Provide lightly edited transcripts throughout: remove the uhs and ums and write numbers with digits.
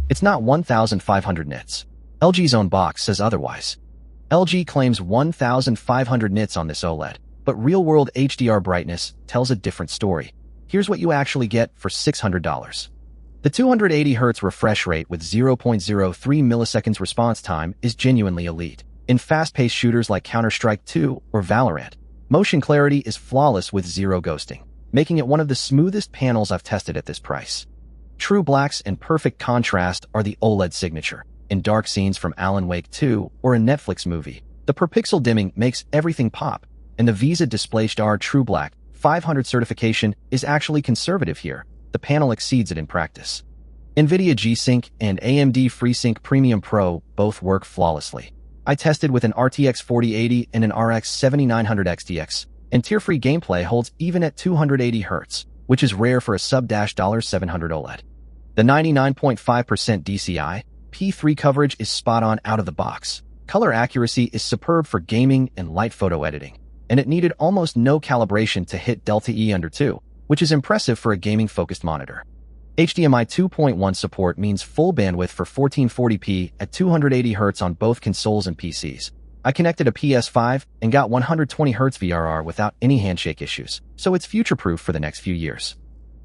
It's not 1,500 nits. LG's own box says otherwise. LG claims 1,500 nits on this OLED, but real-world HDR brightness tells a different story. Here's what you actually get for $600. The 280Hz refresh rate with 0.03 milliseconds response time is genuinely elite. In fast-paced shooters like Counter-Strike 2 or Valorant, motion clarity is flawless with zero ghosting, making it one of the smoothest panels I've tested at this price. True blacks and perfect contrast are the OLED signature. In dark scenes from Alan Wake 2 or a Netflix movie, the per-pixel dimming makes everything pop, and the VISA DisplayStar True Black 500 certification is actually conservative here. The panel exceeds it in practice. NVIDIA G-Sync and AMD FreeSync Premium Pro both work flawlessly. I tested with an RTX 4080 and an RX 7900 XTX, and tear-free gameplay holds even at 280Hz, which is rare for a sub-$700 OLED. The 99.5% DCI P3 coverage is spot-on out of the box. Color accuracy is superb for gaming and light photo editing, and it needed almost no calibration to hit Delta E under 2, which is impressive for a gaming-focused monitor. HDMI 2.1 support means full bandwidth for 1440p at 280Hz on both consoles and PCs. I connected a PS5 and got 120Hz VRR without any handshake issues, so it's future-proof for the next few years.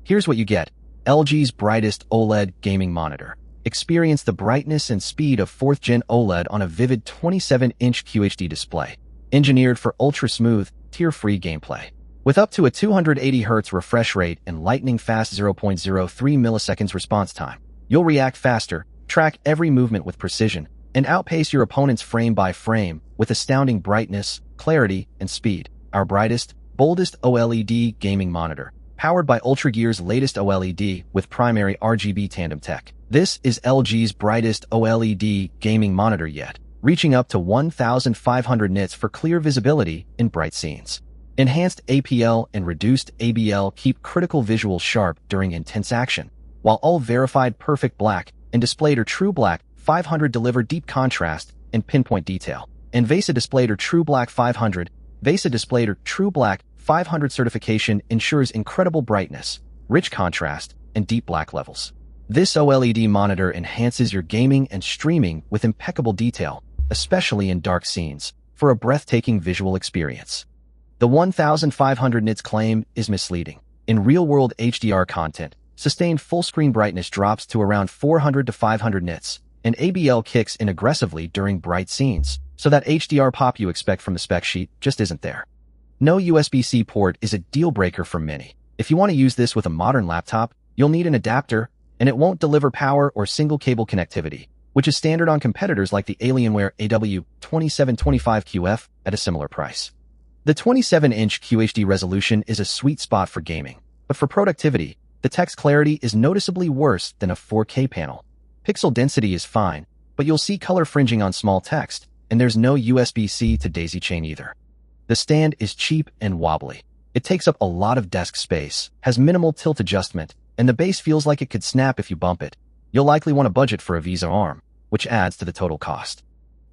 Here's what you get. LG's Brightest OLED Gaming Monitor. Experience the brightness and speed of 4th Gen OLED on a vivid 27-inch QHD display, engineered for ultra-smooth, tear-free gameplay. With up to a 280Hz refresh rate and lightning-fast 0.03 milliseconds response time, you'll react faster, track every movement with precision, and outpace your opponents frame by frame with astounding brightness, clarity, and speed. Our brightest, boldest OLED gaming monitor, powered by UltraGear's latest OLED with primary RGB tandem tech. This is LG's brightest OLED gaming monitor yet, reaching up to 1,500 nits for clear visibility in bright scenes. Enhanced APL and reduced ABL keep critical visuals sharp during intense action, while all verified perfect black and displayed True Black 500 deliver deep contrast and pinpoint detail. And VISA displayed True Black 500, VISA displayed True Black 500 certification ensures incredible brightness, rich contrast, and deep black levels. This OLED monitor enhances your gaming and streaming with impeccable detail, especially in dark scenes, for a breathtaking visual experience. The 1,500 nits claim is misleading. In real-world HDR content, sustained full-screen brightness drops to around 400 to 500 nits, and ABL kicks in aggressively during bright scenes, so that HDR pop you expect from the spec sheet just isn't there. No USB-C port is a deal-breaker for many. If you want to use this with a modern laptop, you'll need an adapter, and it won't deliver power or single-cable connectivity, which is standard on competitors like the Alienware AW2725QF at a similar price. The 27-inch QHD resolution is a sweet spot for gaming, but for productivity, the text clarity is noticeably worse than a 4K panel. Pixel density is fine, but you'll see color fringing on small text, and there's no USB-C to daisy chain either. The stand is cheap and wobbly. It takes up a lot of desk space, has minimal tilt adjustment, and the base feels like it could snap if you bump it. You'll likely want to budget for a VISA arm, which adds to the total cost.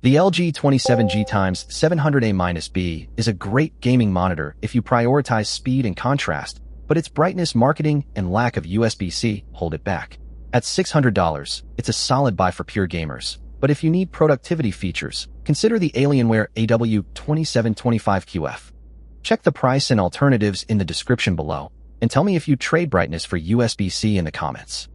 The LG 27GX700A-B is a great gaming monitor if you prioritize speed and contrast, but its brightness marketing and lack of USB-C hold it back. At $600, it's a solid buy for pure gamers, but if you need productivity features, consider the Alienware AW2725QF. Check the price and alternatives in the description below, and tell me if you trade brightness for USB-C in the comments.